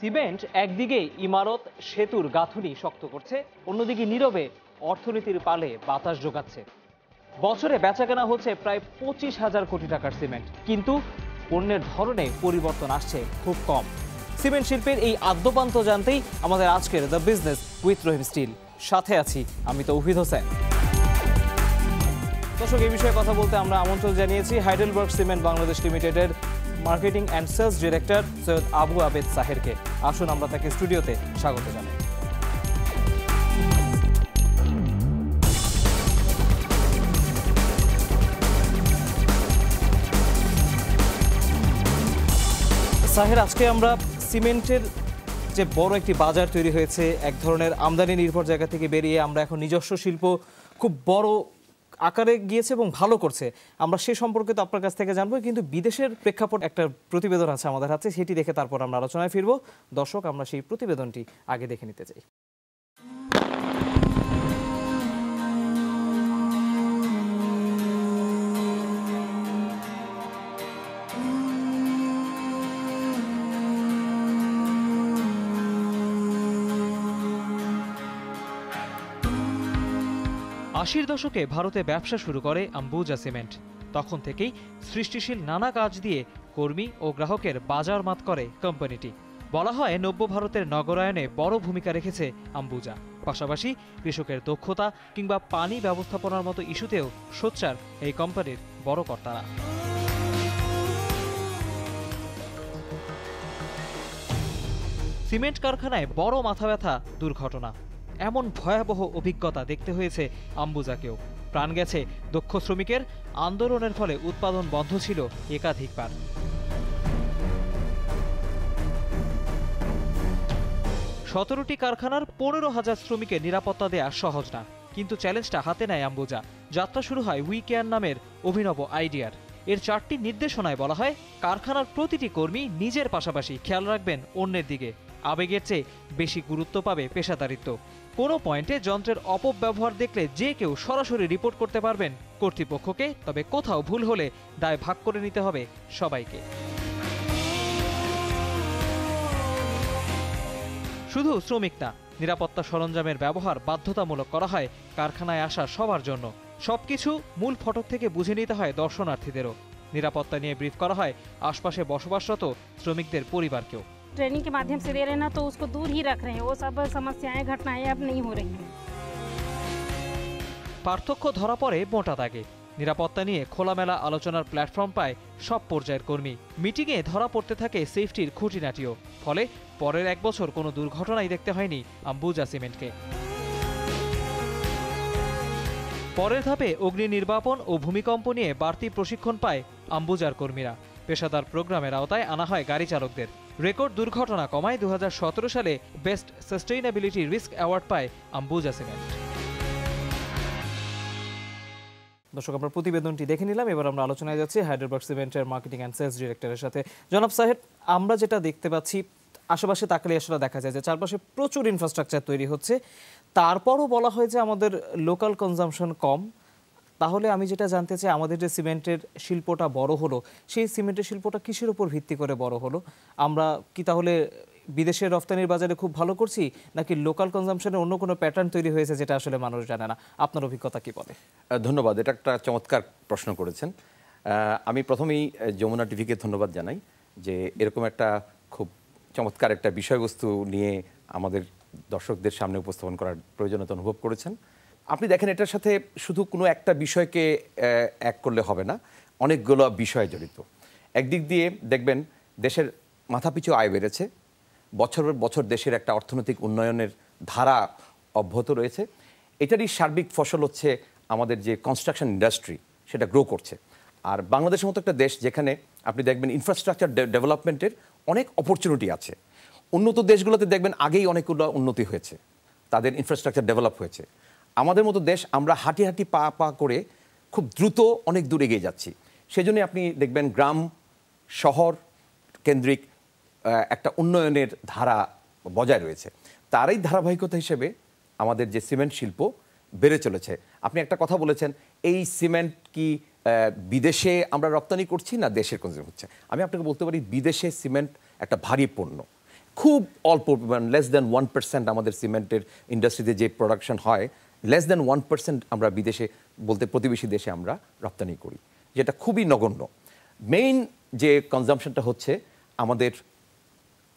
Cement একদিকে ইমারত সেতুর গাঁথুনি শক্ত করছে, অন্যদিকে নীরবে অর্থনীতির পালে বাতাস যোগাচ্ছে। বছরে বেচাকেনা হচ্ছে প্রায় 25,000 কোটি টাকার সিমেন্ট, কিন্তু পণ্যের ধরনে পরিবর্তন আসছে খুব কম। সিমেন্ট শিল্পের এই আদ্যপান্ত জানতেই আমাদের আজকের the business with Rahim steel. সাথে আছি আমি তৌহিদ হোসেন। দর্শক, এই বিষয়ে কথা বলতে আমরা আমন্ত্রণ জানিয়েছি হাইডেলবার্গ সিমেন্ট বাংলাদেশ লিমিটেডের marketing and sales director Syed Abu Abed সাহেরকে। আসুন আমরা তাকে স্টুডিওতে স্বাগত জানাই। সাহের, আজকে আমরা সিমেন্টের যে বড় একটি বাজার তৈরি হয়েছে, এক ধরনের আমদানি নির্ভর জায়গা থেকে বেরিয়ে আমরা এখন নিজস্ব শিল্প খুব বড় আকারে গিয়েছে এবং ভালো করছে, আমরা সে সম্পর্কে তো আপনার কাছ থেকে জানবো, কিন্তু বিদেশের প্রেক্ষাপট একটা প্রতিবেদন আছে আমাদের হাতে, সেটি দেখে তারপর আমরা আলোচনায় ফিরবো। দর্শক, আমরা সেই প্রতিবেদনটি আগে দেখে নিতে চাই। আশির দশকে ভারতে ব্যবসা শুরু করে আম্বুজা সিমেন্ট। তখন থেকেই সৃষ্টিশীল নানা কাজ দিয়ে কর্মী ও গ্রাহকের বাজার মাত করে কোম্পানিটি। বলা হয় নব্য ভারতের নগরায়নে বড় ভূমিকা রেখেছে আম্বুজা। পাশাপাশি কৃষকের দক্ষতা কিংবা পানি ব্যবস্থাপনার মতো ইস্যুতেও সোচ্চার এই কোম্পানির বড় কর্তারা। সিমেন্ট কারখানায় বড় মাথা ব্যথা দুর্ঘটনা, এমন ভয়াবহ অভিজ্ঞতা দেখতে হয়েছে আম্বুজাকেও। প্রাণ গেছে দক্ষ শ্রমিকের, আন্দোলনের ফলে উৎপাদন বন্ধ ছিল একাধিকবার। সতেরোটি কারখানার 15,000 শ্রমিকের নিরাপত্তা দেয়া সহজ না, কিন্তু চ্যালেঞ্জটা হাতে নেয় আম্বুজা। যাত্রা শুরু হয় উই কেয়ার নামের অভিনব আইডিয়ার। এর 4টি নির্দেশনায় বলা হয় কারখানার প্রতিটি কর্মী নিজের পাশাপাশি খেয়াল রাখবেন অন্যের দিকে। আবেগের চেয়ে বেশি গুরুত্ব পাবে পেশাদারিত্ব। কোনো পয়েন্টে যন্ত্রের অপব্যবহার দেখলে যে কেউ সরাসরি রিপোর্ট করতে পারবেন কর্তৃপক্ষকে, তবে কোথাও ভুল হলে দায় ভাগ করে নিতে হবে সবাইকে। শুধু শ্রমিক না, নিরাপত্তা সরঞ্জামের ব্যবহার বাধ্যতামূলক করা হয় কারখানায় আসা সবার জন্য। সবকিছু মূল ফটক থেকে বুঝে নিতে হয় দর্শনার্থীদেরও। নিরাপত্তা নিয়ে ব্রিফ করা হয় আশপাশে বসবাসরত শ্রমিকদের পরিবারকেও। ट्रेनिंग के माध्यम से दे रहे हैं ना, तो उसको दूर ही रख रहे हैं। वो सब समस्याएं घटनाएं अब नहीं हो रही हैं। পার্থক্য ধরা পড়ে মোটা দাগে। নিরাপত্তা নিয়ে খোলামেলা আলোচনার প্ল্যাটফর্ম পায় সব পর্যায়ের কর্মী। মিটিংয়ে ধরা পড়তে থাকে সেফটির খুঁটিনাটিও। ফলে পরের 1 বছর কোনো দুর্ঘটনাই দেখতে হয়নি আম্বুজা সিমেন্টকে। পরের ধাপে অগ্নি নির্বাপন ও ভূমিকম্প নিয়ে বাড়তি প্রশিক্ষণ পায় আম্বুজার কর্মীরা। পেশাদার প্রোগ্রামের আওতায় আনা হয় গাড়ি চালকদের। রেকর্ড দুর্ঘটনা কমায় 2017 সালে বেস্ট সাস্টেইনেবিলিটি রিস্ক অ্যাওয়ার্ড পায় আম্বুজা সিমেন্ট। দর্শক, আমরা প্রতিবেদনটি দেখে নিলাম, এবার আমরা আলোচনায় যাচ্ছি হাইডেলবার্গ সিমেন্টের মার্কেটিং অ্যান্ড সেলস ডিরেক্টরের সাথে। জনাব সাহেব, আমরা যেটা দেখতে পাচ্ছি, আশেপাশে তাকালে আসলে দেখা যায় যে চারপাশে প্রচুর ইনফ্রাস্ট্রাকচার তৈরি হচ্ছে, তারপরও বলা হয় যে আমাদের লোকাল কনজাম্পশন কম। তাহলে আমি যেটা জানতে চাই, আমাদের যে সিমেন্টের শিল্পটা বড় হলো, সেই সিমেন্টের শিল্পটা কিসের উপর ভিত্তি করে বড় হলো? আমরা কি তাহলে বিদেশের রফতানির বাজারে খুব ভালো করছি, নাকি লোকাল কনজাম্পশনের অন্য কোনো প্যাটার্ন তৈরি হয়েছে যেটা আসলে মানুষ জানে না? আপনার অভিজ্ঞতা কি বলে? ধন্যবাদ, এটা একটা চমৎকার প্রশ্ন করেছেন। আমি প্রথমেই যমুনা টিভিকে ধন্যবাদ জানাই যে এরকম একটা খুব চমৎকার একটা বিষয়বস্তু নিয়ে আমাদের দর্শকদের সামনে উপস্থাপন করার প্রয়োজনীয়তা অনুভব করেছেন। আপনি দেখেন, এটার সাথে শুধু কোনো একটা বিষয়কে এক করলে হবে না, অনেকগুলো বিষয় জড়িত। একদিক দিয়ে দেখবেন দেশের মাথাপিছু আয় বেড়েছে, বছরের বছর দেশের একটা অর্থনৈতিক উন্নয়নের ধারা অব্যাহত রয়েছে। এটারই সার্বিক ফসল হচ্ছে আমাদের যে কনস্ট্রাকশন ইন্ডাস্ট্রি, সেটা গ্রো করছে। আর বাংলাদেশের মতো একটা দেশ যেখানে আপনি দেখবেন ইনফ্রাস্ট্রাকচার ডেভেলপমেন্টের অনেক অপরচুনিটি আছে। উন্নত দেশগুলোতে দেখবেন আগেই অনেকগুলো উন্নতি হয়েছে, তাদের ইনফ্রাস্ট্রাকচার ডেভেলপ হয়েছে। আমাদের মতো দেশ আমরা হাঁটি হাঁটি পা পা করে খুব দ্রুত অনেক দূর এগিয়ে যাচ্ছি। সেজন্য আপনি দেখবেন গ্রাম শহর কেন্দ্রিক একটা উন্নয়নের ধারা বজায় রয়েছে। তারই ধারাবাহিকতা হিসেবে আমাদের যে সিমেন্ট শিল্প বেড়ে চলেছে। আপনি একটা কথা বলেছেন, এই সিমেন্ট কি বিদেশে আমরা রপ্তানি করছি না দেশের কনজিউম হচ্ছে? আমি আপনাকে বলতে পারি, বিদেশে সিমেন্ট একটা ভারী পণ্য। খুব অল্প পরিমাণ, লেস দ্যান 1% আমাদের সিমেন্টের ইন্ডাস্ট্রিতে যে প্রোডাকশন হয়, লেস দ্যান 1% আমরা বিদেশে, বলতে প্রতিবেশী দেশে আমরা রপ্তানি করি, যেটা খুবই নগণ্য। মেইন যে কনজাম্পশনটা হচ্ছে আমাদের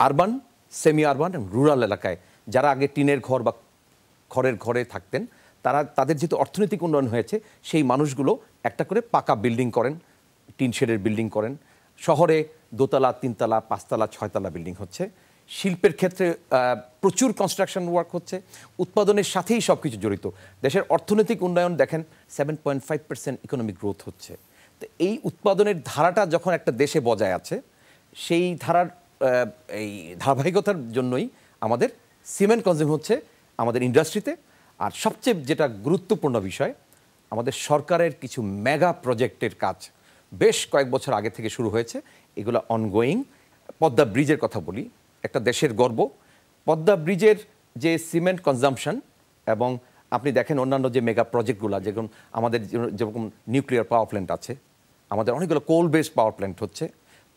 আরবান, সেমি আরবান এবং রুরাল এলাকায় যারা আগে টিনের ঘর বা খড়ের ঘরে থাকতেন, তাদের যেহেতু অর্থনৈতিক উন্নয়ন হয়েছে, সেই মানুষগুলো একটা করে পাকা বিল্ডিং করেন, টিন শেডের বিল্ডিং করেন। শহরে দোতলা, তিনতলা, পাঁচতলা, ছয়তলা বিল্ডিং হচ্ছে। শিল্পের ক্ষেত্রে প্রচুর কনস্ট্রাকশন ওয়ার্ক হচ্ছে। উৎপাদনের সাথেই সব কিছু জড়িত। দেশের অর্থনৈতিক উন্নয়ন দেখেন 7.5% ইকোনমিক গ্রোথ হচ্ছে। তো এই উৎপাদনের ধারাটা যখন একটা দেশে বজায় আছে, সেই ধারার এই ধারাবাহিকতার জন্যই আমাদের সিমেন্ট কনজিউম হচ্ছে আমাদের ইন্ডাস্ট্রিতে। আর সবচেয়ে যেটা গুরুত্বপূর্ণ বিষয়, আমাদের সরকারের কিছু মেগা প্রজেক্টের কাজ বেশ কয়েক বছর আগে থেকে শুরু হয়েছে, এগুলো অনগোয়িং। পদ্মা ব্রিজের কথা বলি, একটা দেশের গর্ব। পদ্মা ব্রিজের যে সিমেন্ট কনজাম্পশন, এবং আপনি দেখেন অন্যান্য যে মেগা প্রজেক্টগুলো, যেরকম আমাদের যেরকম নিউক্লিয়ার পাওয়ার প্ল্যান্ট আছে, আমাদের অনেকগুলো কোল বেসড পাওয়ার প্ল্যান্ট হচ্ছে,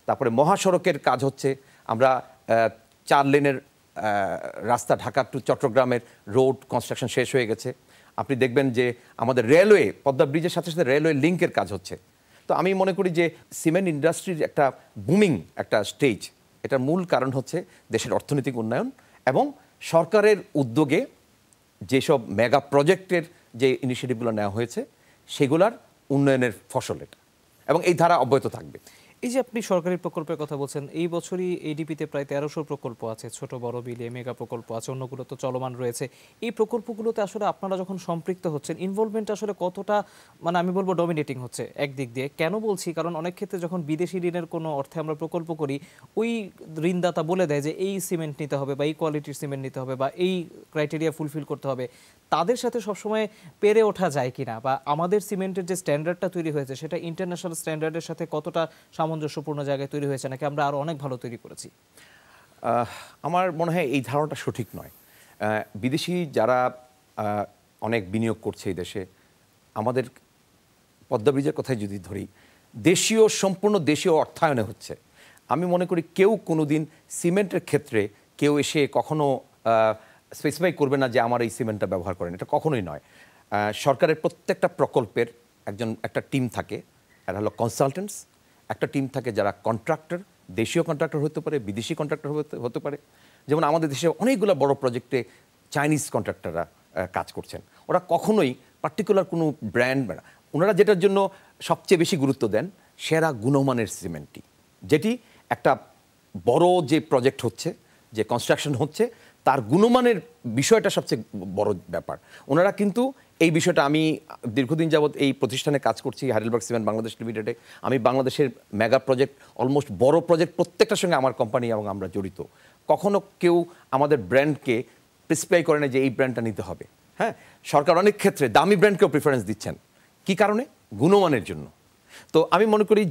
তারপরে মহাসড়কের কাজ হচ্ছে। আমরা 4 লেনের রাস্তা ঢাকা টু চট্টগ্রামের রোড কনস্ট্রাকশন শেষ হয়ে গেছে। আপনি দেখবেন যে আমাদের রেলওয়ে, পদ্মা ব্রিজের সাথে সাথে রেলওয়ে লিঙ্কের কাজ হচ্ছে। তো আমি মনে করি যে সিমেন্ট ইন্ডাস্ট্রির একটা বুমিং একটা স্টেজ, এটার মূল কারণ হচ্ছে দেশের অর্থনৈতিক উন্নয়ন এবং সরকারের উদ্যোগে যেসব মেগা প্রজেক্টের যে ইনিশিয়েটিভগুলো নেওয়া হয়েছে, সেগুলার উন্নয়নের ফসল এটা, এবং এই ধারা অব্যাহত থাকবে। এই যে আপনি সরকারি প্রকল্পের কথা বলছেন, এই বছরই এডিপিতে প্রায় 1300 প্রকল্প আছে, ছোট বড় মিলিয়ে মেগা প্রকল্প আছে, অন্যগুলো তো চলমান রয়েছে। এই প্রকল্পগুলোতে আসলে আপনারা যখন সম্পৃক্ত হচ্ছেন, ইনভলভমেন্ট আসলে কতটা, মানে আমি বলবো ডমিনেটিং হচ্ছে একদিক দিয়ে? কেন বলছি, কারণ অনেক ক্ষেত্রে যখন বিদেশি ঋণের কোনো অর্থে আমরা প্রকল্প করি, ওই ঋণদাতা বলে দেয় যে এই সিমেন্ট নিতে হবে বা এই কোয়ালিটির সিমেন্ট নিতে হবে বা এই ক্রাইটেরিয়া ফুলফিল করতে হবে। তাদের সাথে সবসময় পেরে ওঠা যায় কিনা, বা আমাদের সিমেন্টের যে স্ট্যান্ডার্ডটা তৈরি হয়েছে সেটা ইন্টারন্যাশনাল স্ট্যান্ডার্ডের সাথে কতটা সামঞ্জস্যপূর্ণ জায়গায় তৈরি হয়েছে, নাকি আমরা আরো অনেক ভালো তৈরি করেছি? আমার মনে হয় এই ধারণাটা সঠিক নয়। বিদেশি যারা অনেক বিনিয়োগ করছে এই দেশে, আমাদের পদ্মা ব্রিজের কথাই যদি ধরি, সম্পূর্ণ দেশীয় অর্থায়নে হচ্ছে। আমি মনে করি কেউ কোনোদিন সিমেন্টের ক্ষেত্রে কেউ এসে কখনো স্পেসিফাই করবে না যে আমার এই সিমেন্টটা ব্যবহার করেন, এটা কখনোই নয়। সরকারের প্রত্যেকটা প্রকল্পের একটা টিম থাকে, এটা হলো কনসালটেন্টস। একটা টিম থাকে যারা কন্ট্রাক্টর, দেশীয় কন্ট্রাক্টর হতে পারে, বিদেশি কন্ট্রাক্টর হতে পারে। যেমন আমাদের দেশে অনেকগুলো বড় প্রজেক্টে চাইনিজ কন্ট্রাক্টররা কাজ করছেন। ওরা কখনোই পার্টিকুলার কোনো ব্র্যান্ড, ওনারা যেটার জন্য সবচেয়ে বেশি গুরুত্ব দেন, সেরা গুণমানের সিমেন্টটি, যেটি একটা বড় যে প্রজেক্ট হচ্ছে, যে কনস্ট্রাকশন হচ্ছে, তার গুণমানের বিষয়টা সবচেয়ে বড় ব্যাপার। ওনারা কিন্তু এই বিষয়টা, আমি দীর্ঘদিন যাবৎ এই প্রতিষ্ঠানে কাজ করছি, হাইডেলবার্গ সিমেন্ট বাংলাদেশ লিমিটেডে। আমি বাংলাদেশের মেগা প্রজেক্ট, অলমোস্ট বড় প্রজেক্ট প্রত্যেকটার সঙ্গে আমার কোম্পানি এবং আমরা জড়িত। কখনো কেউ আমাদের ব্র্যান্ডকে প্রেসক্রাইব করে না যে এই ব্র্যান্ডটা নিতে হবে। হ্যাঁ, সরকার অনেক ক্ষেত্রে দামি ব্র্যান্ডকেও প্রিফারেন্স দিচ্ছেন। কি কারণে? গুণমানের জন্য। তো আমি মনে করি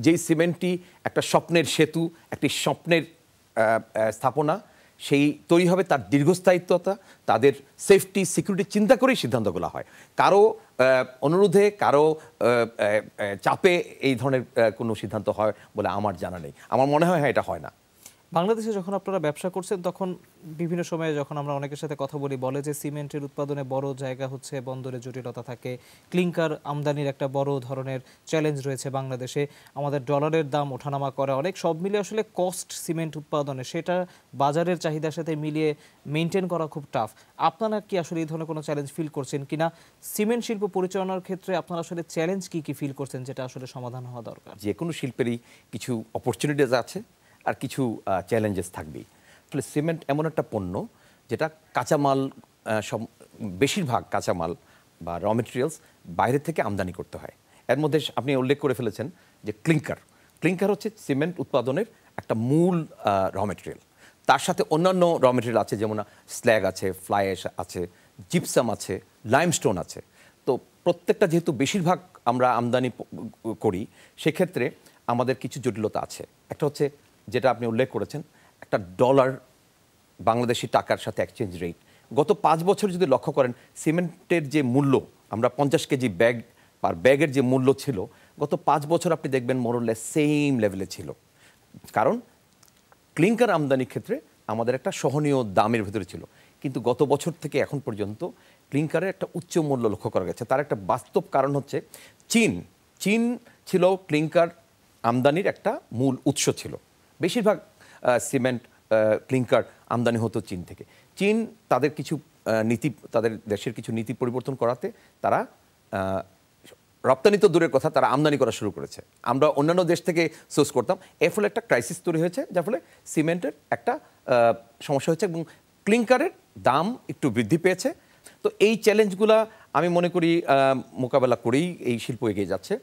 যেই সিমেন্টটি একটা স্বপ্নের সেতু, একটি স্বপ্নের স্থাপনা, সেই তৈরি হবে, তার দীর্ঘস্থায়িত্বতা, তাদের সেফটি সিকিউরিটি চিন্তা করেই সিদ্ধান্তগুলো হয়। কারো অনুরোধে, কারো চাপে এই ধরনের কোনো সিদ্ধান্ত হয় বলে আমার জানা নেই। আমার মনে হয় এটা হয় না। বাংলাদেশে যখন আপনারা ব্যবসা করছেন, তখন বিভিন্ন সময়ে যখন আমরা অনেকের সাথে কথা বলি, বলে যে সিমেন্টের উৎপাদনে বড় জায়গা হচ্ছে বন্দরে জটিলতা থাকে, ক্লিংকার আমদানির একটা বড় ধরনের চ্যালেঞ্জ রয়েছে বাংলাদেশে, আমাদের ডলারের দাম ওঠানামা করে অনেক, সব মিলিয়ে আসলে কস্ট সিমেন্ট উৎপাদনে, সেটা বাজারের চাহিদার সাথে মিলিয়ে মেনটেন করা খুব টাফ। আপনারা কি আসলে এই ধরনের কোনো চ্যালেঞ্জ ফিল করছেন কিনা? সিমেন্ট শিল্প পরিচালনার ক্ষেত্রে আপনারা আসলে চ্যালেঞ্জ কি ফিল করছেন, যেটা আসলে সমাধান হওয়া দরকার? যে কোনো শিল্পেরই কিছু অপরচুনিটিস আছে আর কিছু চ্যালেঞ্জেস থাকবেই। আসলে সিমেন্ট এমন একটা পণ্য যেটা কাঁচামাল, বেশিরভাগ কাঁচামাল বা র মেটেরিয়ালস বাইরে থেকে আমদানি করতে হয়। এর মধ্যে আপনি উল্লেখ করে ফেলেছেন যে ক্লিংকার হচ্ছে সিমেন্ট উৎপাদনের একটা মূল র মেটেরিয়াল। তার সাথে অন্যান্য র মেটেরিয়াল আছে, যেমন স্ল্যাগ আছে, ফ্লাই অ্যাশ আছে, জিপসাম আছে, লাইমস্টোন আছে। তো প্রত্যেকটা যেহেতু বেশিরভাগ আমরা আমদানি করি, সেক্ষেত্রে আমাদের কিছু জটিলতা আছে। একটা হচ্ছে যেটা আপনি উল্লেখ করেছেন, একটা ডলার বাংলাদেশি টাকার সাথে এক্সচেঞ্জ রেট। গত 5 বছর যদি লক্ষ্য করেন, সিমেন্টের যে মূল্য, আমরা 50 কেজি ব্যাগ পার ব্যাগের যে মূল্য ছিল, গত 5 বছর আপনি দেখবেন মোরলেস সেম লেভেলে ছিল। কারণ ক্লিংকার আমদানির ক্ষেত্রে আমাদের একটা সহনীয় দামের ভিতরে ছিল, কিন্তু গত বছর থেকে এখন পর্যন্ত ক্লিংকারের একটা উচ্চ মূল্য লক্ষ্য করা গেছে। তার একটা বাস্তব কারণ হচ্ছে চীন ছিল ক্লিংকার আমদানির একটা মূল উৎস ছিল। বেশিরভাগ সিমেন্ট ক্লিংকার আমদানি হতো চীন থেকে। চীন তাদের কিছু নীতি, তাদের দেশের কিছু নীতি পরিবর্তন করাতে তারা রপ্তানি তো দূরের কথা, তারা আমদানি করা শুরু করেছে। আমরা অন্যান্য দেশ থেকে সোর্স করতাম, এর ফলে একটা ক্রাইসিস তৈরি হয়েছে, যার ফলে সিমেন্টের একটা সমস্যা হচ্ছে এবং ক্লিংকারের দাম একটু বৃদ্ধি পেয়েছে। তো এই চ্যালেঞ্জগুলা আমি মনে করি মোকাবেলা করেই এই শিল্প এগিয়ে যাচ্ছে।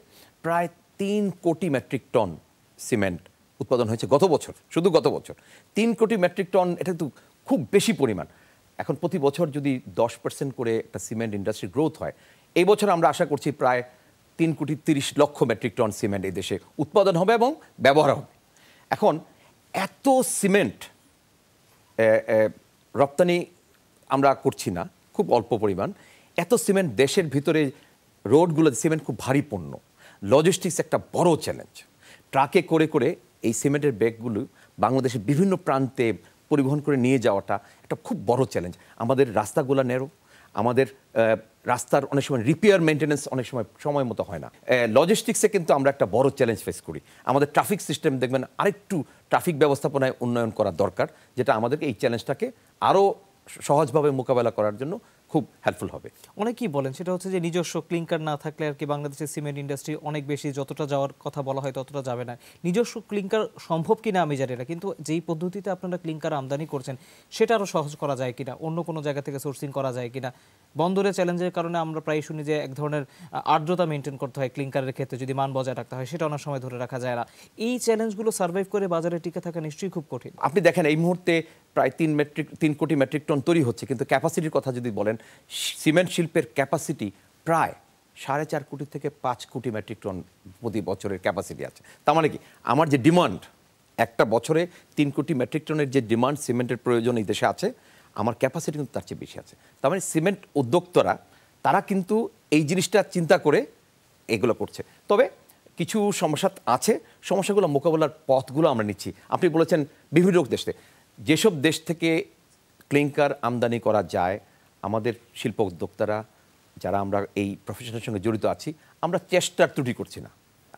প্রায় 3 কোটি মেট্রিক টন সিমেন্ট উৎপাদন হয়েছে গত বছর, শুধু গত বছর 3 কোটি মেট্রিক টন, এটা তো খুব বেশি পরিমাণ। এখন প্রতি বছর যদি 10% করে একটা সিমেন্ট ইন্ডাস্ট্রি গ্রোথ হয়, এই বছর আমরা আশা করছি প্রায় 3 কোটি 30 লক্ষ মেট্রিক টন সিমেন্ট এই দেশে উৎপাদন হবে এবং ব্যবহার হবে। এখন এত সিমেন্ট রপ্তানি আমরা করছি না, খুব অল্প পরিমাণ। এত সিমেন্ট দেশের ভিতরে, রোডগুলো সিমেন্ট খুব ভারী পণ্য, লজিস্টিক্স একটা বড় চ্যালেঞ্জ। ট্রাকে করে করে এই সিমেন্টের ব্যাগগুলো বাংলাদেশের বিভিন্ন প্রান্তে পরিবহন করে নিয়ে যাওয়াটা একটা খুব বড় চ্যালেঞ্জ। আমাদের রাস্তাগুলো ন্যারো, আমাদের রাস্তার অনেক সময় রিপেয়ার মেনটেন্যান্স অনেক সময় মতো হয় না। লজিস্টিক্সে কিন্তু আমরা একটা বড় চ্যালেঞ্জ ফেস করি। আমাদের ট্রাফিক সিস্টেম দেখবেন আরেকটু ট্রাফিক ব্যবস্থাপনায় উন্নয়ন করা দরকার, যেটা আমাদেরকে এই চ্যালেঞ্জটাকে আরও সহজভাবে মোকাবেলা করার জন্য খুব হেল্পফুল হবে। অনেকেই বলেন সেটা হচ্ছে যে নিজস্ব ক্লিংকার না থাকলে আর কি বাংলাদেশের সিমেন্ট ইন্ডাস্ট্রি অনেক বেশি যতটা যাওয়ার কথা বলা হয় ততটা যাবে না। নিজস্ব ক্লিংকার সম্ভব কিনা আমি জানি না, কিন্তু যেই পদ্ধতিতে আপনারা ক্লিংকার আমদানি করছেন সেটা আরও সহজ করা যায় কিনা, অন্য কোনো জায়গা থেকে সোর্সিং করা যায় কিনা। বন্দরে চ্যালেঞ্জের কারণে আমরা প্রায় শুনি যে এক ধরনের আর্দ্রতা মেনটেন করতে হয় ক্লিংকারের ক্ষেত্রে, যদি মান বজায় রাখতে হয় সেটা অনেক সময় ধরে রাখা যায় না। এই চ্যালেঞ্জগুলো সার্ভাইভ করে বাজারে টিকে থাকা নিশ্চয়ই খুব কঠিন। আপনি দেখেন এই মুহূর্তে প্রায় 3 কোটি মেট্রিক টন তৈরি হচ্ছে, কিন্তু ক্যাপাসিটির কথা যদি বলেন, সিমেন্ট শিল্পের ক্যাপাসিটি প্রায় 4.5 কোটি থেকে 5 কোটি মেট্রিক টন প্রতি বছরের ক্যাপাসিটি আছে। তার মানে কি, আমার যে ডিমান্ড একটা বছরে 3 কোটি মেট্রিক টনের যে ডিমান্ড সিমেন্টের প্রয়োজন এই দেশে আছে, আমার ক্যাপাসিটি কিন্তু তার চেয়ে বেশি আছে। তার মানে সিমেন্ট উদ্যোক্তারা তারা কিন্তু এই জিনিসটা চিন্তা করে এগুলো করছে। তবে কিছু সমস্যা আছে, সমস্যাগুলো মোকাবেলার পথগুলো আমরা নিচ্ছি। আপনি বলেছেন বিভিন্ন দেশে, যেসব দেশ থেকে ক্লিংকার আমদানি করা যায়, আমাদের শিল্প উদ্যোক্তারা যারা আমরা এই প্রফেশনের সঙ্গে জড়িত আছি, আমরা চেষ্টার ত্রুটি করছি না।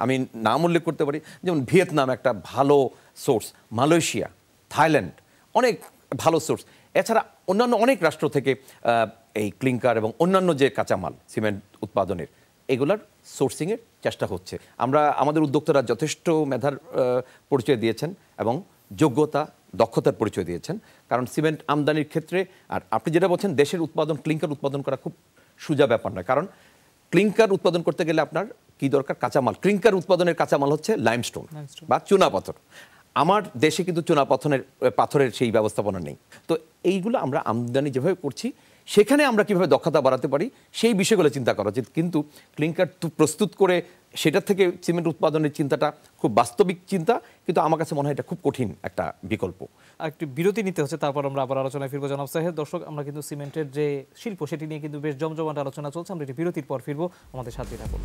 আমি নাম উল্লেখ করতে পারি, যেমন ভিয়েতনাম একটা ভালো সোর্স, মালয়েশিয়া, থাইল্যান্ড অনেক ভালো সোর্স। এছাড়া অন্যান্য অনেক রাষ্ট্র থেকে এই ক্লিংকার এবং অন্যান্য যে কাঁচামাল সিমেন্ট উৎপাদনের, এগুলার সোর্সিংয়ের চেষ্টা হচ্ছে। আমাদের উদ্যোক্তারা যথেষ্ট মেধার পরিচয় দিয়েছেন এবং যোগ্যতা, দক্ষতার পরিচয় দিয়েছেন। কারণ সিমেন্ট আমদানির ক্ষেত্রে, আর আপনি যেটা বলছেন দেশের উৎপাদন, ক্লিংকার উৎপাদন করা খুব সোজা ব্যাপার নয়। কারণ ক্লিংকার উৎপাদন করতে গেলে আপনার কি দরকার? কাঁচামাল। ক্লিংকার উৎপাদনের কাঁচামাল হচ্ছে লাইমস্টোন বা চুনাপাথর। আমার দেশে কিন্তু পাথরের সেই ব্যবস্থাপনা নেই। তো এইগুলো আমরা আমদানি যেভাবে করছি, সেখানে আমরা কিভাবে দক্ষতা বাড়াতে পারি সেই বিষয়গুলো চিন্তা করা উচিত। কিন্তু ক্লিংকার প্রস্তুত করে সেটার থেকে সিমেন্ট উৎপাদনের চিন্তাটা খুব বাস্তবিক চিন্তা, কিন্তু আমার কাছে মনে হয় এটা খুব কঠিন একটা বিকল্প। একটু বিরতি নিতে হচ্ছে, তারপর আমরা আবার আলোচনায় ফিরবো জনাব সাহেব। দর্শক, আমরা কিন্তু সিমেন্টের যে শিল্প সেটি নিয়ে কিন্তু বেশ জমজমাট আলোচনা চলছে। আমরা একটি বিরতির পর ফিরবো, আমাদের সাথে থাকুন।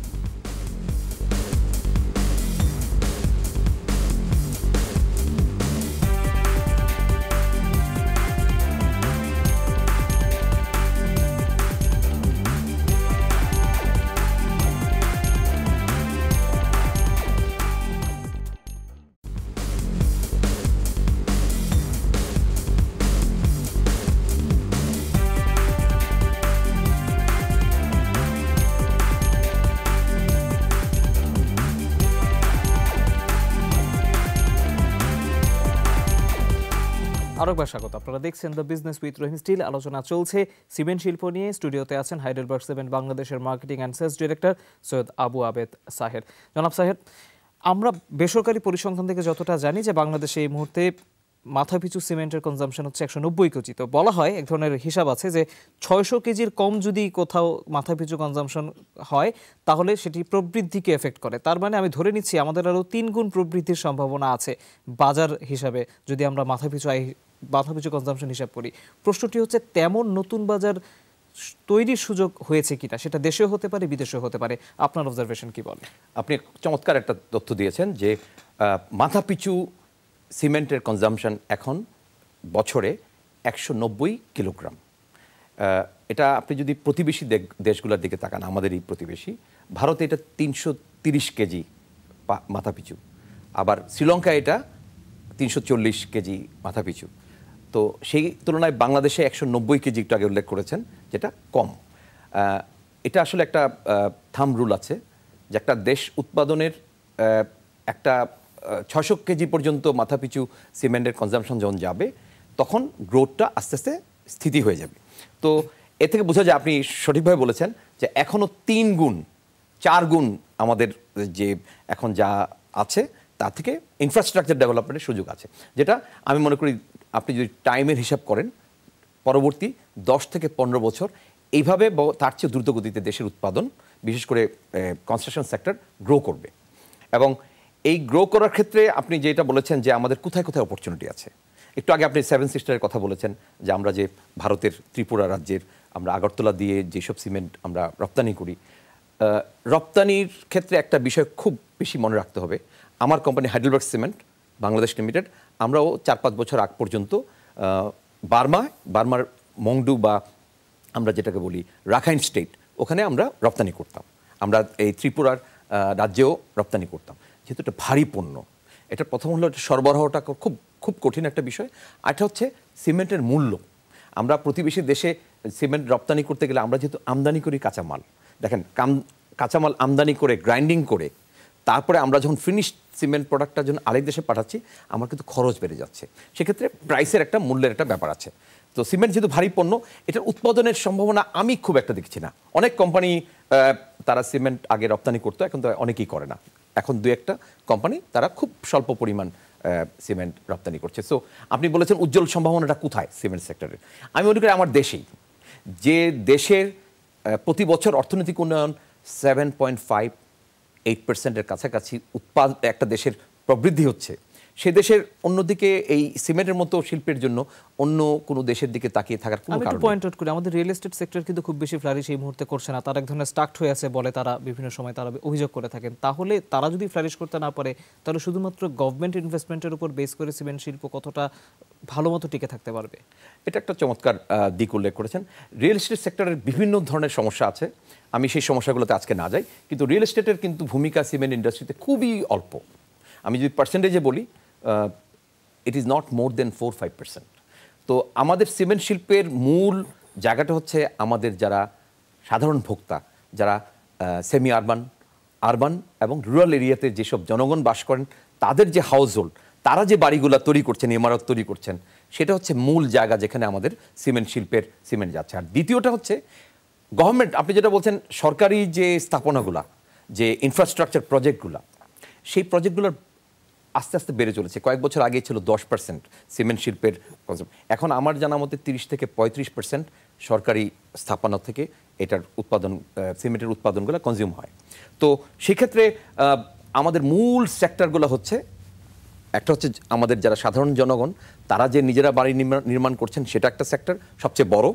আরেকবার স্বাগত। আপনারা দেখছেন the business with Rahim still. আলোচনা চলছে সিমেন্ট শিল্প নিয়ে। স্টুডিওতে আছেন হাইডেলবার্গ সিমেন্ট বাংলাদেশের marketing and sales director Syed Abu Abed Saher. জনাব সাহেব, আমরা বেসরকারি পরিসংখ্যান থেকে যতটা জানি যে বাংলাদেশে এই মুহূর্তে মাথাপিছু সিমেন্টের কনজাম্পশন হচ্ছে 190 কেজি। তো বলা হয়, এক ধরনের হিসাব আছে যে 600 কেজির কম যদি কোথাও মাথাপিছু কনজাম্পশন হয় তাহলে সেটি প্রবৃদ্ধিকে এফেক্ট করে। তার মানে আমি ধরে নিচ্ছি আমাদের আরও 3 গুণ প্রবৃদ্ধির সম্ভাবনা আছে বাজার হিসাবে, যদি আমরা মাথাপিছু কনজাম্পশন হিসাব করি। প্রশ্নটি হচ্ছে, তেমন নতুন বাজার তৈরির সুযোগ হয়েছে কিনা, সেটা দেশেও হতে পারে, বিদেশেও হতে পারে। আপনার অবজারভেশন কি বলে? আপনি চমৎকার একটা তথ্য দিয়েছেন যে মাথাপিছু সিমেন্টের কনজাম্পশন এখন বছরে 190 কিলোগ্রাম। এটা আপনি যদি প্রতিবেশী দেশগুলোর দিকে তাকান, আমাদের এই প্রতিবেশী ভারতে এটা 330 কেজি মাথাপিছু, আবার শ্রীলঙ্কা এটা 340 কেজি মাথাপিছু। তো সেই তুলনায় বাংলাদেশে 190 কেজি একটু আগে উল্লেখ করেছেন, যেটা কম। এটা আসলে একটা থাম্ব রুল আছে যে একটা দেশ উৎপাদনের একটা 600 কেজি পর্যন্ত মাথাপিছু সিমেন্টের কনজাম্পশন যখন যাবে, তখন গ্রোথটা আস্তে আস্তে স্থিতি হয়ে যাবে। তো এ থেকে বোঝা যায়, আপনি সঠিকভাবে বলেছেন যে এখনও 3 গুণ 4 গুণ আমাদের যে এখন যা আছে তার থেকে ইনফ্রাস্ট্রাকচার ডেভেলপমেন্টের সুযোগ আছে, যেটা আমি মনে করি আপনি যদি টাইমের হিসাব করেন পরবর্তী 10 থেকে 15 বছর এইভাবে তার চেয়ে দ্রুত গতিতে দেশের উৎপাদন, বিশেষ করে কনস্ট্রাকশন সেক্টর গ্রো করবে। এবং এই গ্রো করার ক্ষেত্রে আপনি যেটা বলেছেন যে আমাদের কোথায় কোথায় অপরচুনিটি আছে, একটু আগে আপনি 7 সিস্টারের কথা বলেছেন যে আমরা যে ভারতের ত্রিপুরা রাজ্যের আমরা আগরতলা দিয়ে যেসব সিমেন্ট আমরা রপ্তানি করি, রপ্তানির ক্ষেত্রে একটা বিষয় খুব বেশি মনে রাখতে হবে। আমার company Heidelberg cement Bangladesh limited, আমরাও 4-5 বছর আগ পর্যন্ত বার্মার মংডু বা আমরা যেটাকে বলি রাখাইন স্টেট, ওখানে আমরা রপ্তানি করতাম। আমরা এই ত্রিপুরার রাজ্যেও রপ্তানি করতাম। যেহেতু এটা ভারী পণ্য, এটা প্রথম হলো সরবরাহটা খুব খুব কঠিন একটা বিষয়। আরেকটা হচ্ছে সিমেন্টের মূল্য। আমরা প্রতিবেশী দেশে সিমেন্ট রপ্তানি করতে গেলে আমরা যেহেতু আমদানি করি কাঁচামাল, দেখেন কাঁচামাল আমদানি করে গ্রাইন্ডিং করে তারপরে আমরা যখন ফিনিশড সিমেন্ট প্রোডাক্টটা যখন আরেক দেশে পাঠাচ্ছি, আমার কিন্তু খরচ বেড়ে যাচ্ছে। সেক্ষেত্রে প্রাইসের একটা মূল্যের একটা ব্যাপার আছে। তো সিমেন্ট যেহেতু ভারী পণ্য, এটার উৎপাদনের সম্ভাবনা আমি খুব একটা দেখছি না। অনেক কোম্পানি তারা সিমেন্ট আগে রপ্তানি করতো, এখন তো অনেকেই করে না। এখন 2-1টা কোম্পানি তারা খুব স্বল্প পরিমাণ সিমেন্ট রপ্তানি করছে। সো আপনি বলেছেন উজ্জ্বল সম্ভাবনাটা কোথায় সিমেন্ট সেক্টরের, আমি মনে করি আমার দেশেই। যে দেশের প্রতি বছর অর্থনৈতিক উন্নয়ন 7.58%-এর কাছাকাছি একটা দেশের প্রবৃদ্ধি হচ্ছে, সে দেশের অন্যদিকে এই সিমেন্টের মতো শিল্পের জন্য অন্য কোনো দেশের দিকে তাকিয়ে থাকার কোনো কারণ নেই। পয়েন্ট আউট করি, আমাদের রিয়েল এস্টেট সেক্টর কিন্তু খুব বেশি ফ্লারিশ এই মুহূর্তে করছে না। তারা এক ধরনের স্টাকড হয়ে আছে বলে তারা বিভিন্ন সময় তারা অভিযোগ করে থাকেন। তাহলে তারা যদি ফ্লারিশ করতে না পারে, তাহলে শুধুমাত্র গভর্নমেন্ট ইনভেস্টমেন্টের উপর বেস করে সিমেন্ট শিল্প কতটা ভালো মতো টিকে থাকতে পারবে? এটা একটা চমৎকার দিক উল্লেখ করেছেন। রিয়েল এস্টেট সেক্টরের বিভিন্ন ধরনের সমস্যা আছে, আমি সেই সমস্যাগুলোতে আজকে না যাই। কিন্তু রিয়েল এস্টেটের কিন্তু ভূমিকা সিমেন্ট ইন্ডাস্ট্রিতে খুবই অল্প। আমি যদি পার্সেন্টেজে বলি, ইট ইজ নট মোর দেন 4-5%। তো আমাদের সিমেন্ট শিল্পের মূল জায়গাটা হচ্ছে আমাদের যারা সাধারণ ভোক্তা, যারা সেমি আরবান এবং রুরাল এরিয়াতে যেসব জনগণ বাস করেন, তাদের যে হাউস হোল্ড, তারা যে বাড়িগুলো তৈরি করছেন, ইমারত তৈরি করছেন, সেটা হচ্ছে মূল জায়গা যেখানে আমাদের সিমেন্ট শিল্পের সিমেন্ট যাচ্ছে। আর দ্বিতীয়টা হচ্ছে গভর্নমেন্ট, আপনি যেটা বলছেন সরকারি যে স্থাপনাগুলা, যে ইনফ্রাস্ট্রাকচার প্রজেক্টগুলা, সেই প্রজেক্টগুলোর আস্তে আস্তে বেড়ে চলেছে। কয়েক বছর আগে ছিল 10% সিমেন্ট শিল্পের কনজাম্পশন, এখন আমার জানা মতে 30 থেকে 35% সরকারি স্থাপনা থেকে এটার উৎপাদন, সিমেন্টের উৎপাদনগুলো কনজিউম হয়। তো সেক্ষেত্রে আমাদের মূল সেক্টরগুলো হচ্ছে, একটা হচ্ছে আমাদের যারা সাধারণ জনগণ, তারা যে নিজেরা বাড়ি নির্মাণ করছেন, সেটা একটা সেক্টর সবচেয়ে বড়।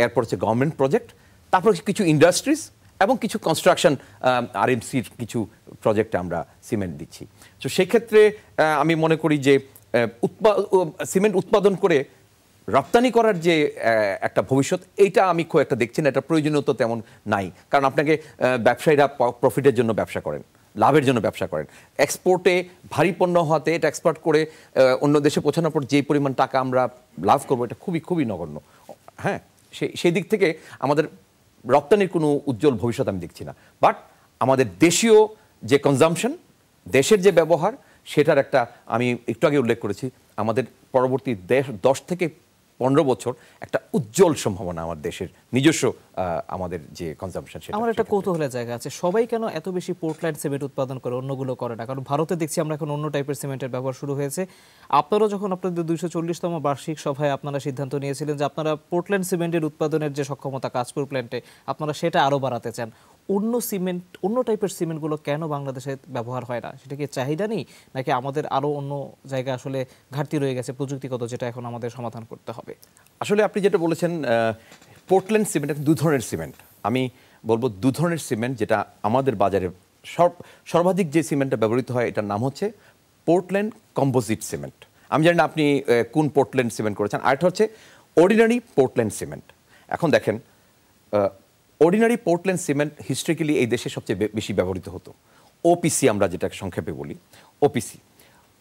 এরপর হচ্ছে গভর্নমেন্ট প্রজেক্ট, তারপর কিছু ইন্ডাস্ট্রিজ এবং কিছু কনস্ট্রাকশন, আরএমসির কিছু প্রজেক্টে আমরা সিমেন্ট দিচ্ছি। তো সেক্ষেত্রে আমি মনে করি যে সিমেন্ট উৎপাদন করে রপ্তানি করার যে একটা ভবিষ্যৎ, এইটা আমি খুব একটা দেখছি না। এটা প্রয়োজনীয়তা তেমন নাই, কারণ আপনাকে ব্যবসায়ীরা প্রফিটের জন্য ব্যবসা করেন, লাভের জন্য ব্যবসা করেন। এক্সপোর্টে ভারী পণ্য হওয়াতে এটা এক্সপোর্ট করে অন্য দেশে পৌঁছানোর পর যে পরিমাণ টাকা আমরা লাভ করবো, এটা খুবই খুবই নগণ্য। হ্যাঁ, সেই দিক থেকে আমাদের রপ্তানির কোনো উজ্জ্বল ভবিষ্যৎ আমি দেখছি না। বাট আমাদের দেশীয় যে কনজাম্পশন, দেশের যে ব্যবহার, সেটার একটা, আমি একটু আগে উল্লেখ করেছি, আমাদের পরবর্তী 10 থেকে 15 বছর একটা উজ্জ্বল সম্ভাবনা আমার দেশের নিজস্ব আমাদের যে কনজাম্পশন। আমার একটা কৌতূহলের জায়গা আছে, সবাই কেন এত বেশি পোর্টল্যান্ড সিমেন্ট উৎপাদন করে, অন্যগুলো করে না? কারণ ভারতে দেখছি আমরা এখন অন্য টাইপের সিমেন্টের ব্যবহার শুরু হয়েছে। আপনারাও যখন আপনাদের 240তম বার্ষিক সভায় আপনারা সিদ্ধান্ত নিয়েছিলেন যে আপনারা পোর্টল্যান্ড সিমেন্টের উৎপাদনের যে সক্ষমতা কাজপুর প্ল্যান্টে, আপনারা সেটা আরও বাড়াতে চান। অন্য টাইপের সিমেন্টগুলো কেন বাংলাদেশে ব্যবহার হয় না? সেটা কি চাহিদা নেই, নাকি আমাদের আরও অন্য জায়গায় আসলে ঘাটতি রয়ে গেছে প্রযুক্তিগত, যেটা এখন আমাদের সমাধান করতে হবে? আসলে আপনি যেটা বলেছেন, পোর্টল্যান্ড সিমেন্ট 2 ধরনের সিমেন্ট। আমি বলবো 2 ধরনের সিমেন্ট যেটা আমাদের বাজারে সর্বাধিক যে সিমেন্টটা ব্যবহৃত হয়, এটার নাম হচ্ছে পোর্টল্যান্ড কম্পোজিট সিমেন্ট। আমি জানি না আপনি কোন পোর্টল্যান্ড সিমেন্ট করেছেন। আরেকটা হচ্ছে অর্ডিনারি পোর্টল্যান্ড সিমেন্ট। এখন দেখেন, অর্ডিনারি পোর্টল্যান্ড সিমেন্ট হিস্ট্রিক্যালি এই দেশে সবচেয়ে বেশি ব্যবহৃত হতো। ওপিসি আমরা যেটাকে সংক্ষেপে বলি, ওপিসি।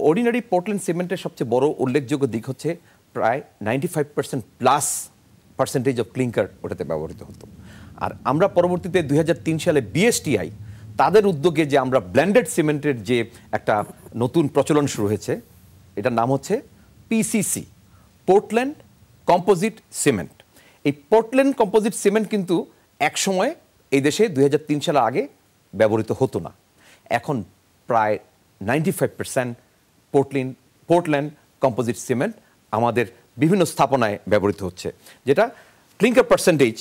অর্ডিনারি পোর্টল্যান্ড সিমেন্টের সবচেয়ে বড় উল্লেখযোগ্য দিক হচ্ছে প্রায় 95% প্লাস পার্সেন্টেজ অফ ক্লিংকার ওটাতে ব্যবহৃত হতো। আর আমরা পরবর্তীতে 2003 সালে বিএসটিআই তাদের উদ্যোগে যে আমরা ব্ল্যান্ডেড সিমেন্টের যে একটা নতুন প্রচলন শুরু হয়েছে, এটার নাম হচ্ছে পিসিসি, পোর্টল্যান্ড কম্পোজিট সিমেন্ট। এই পোর্টল্যান্ড কম্পোজিট সিমেন্ট কিন্তু একসময় এই দেশে 2003 সালের আগে ব্যবহৃত হতো না। এখন প্রায় 95% পোর্টল্যান্ড কম্পোজিট সিমেন্ট আমাদের বিভিন্ন স্থাপনায় ব্যবহৃত হচ্ছে, যেটা ক্লিংকার পার্সেন্টেজ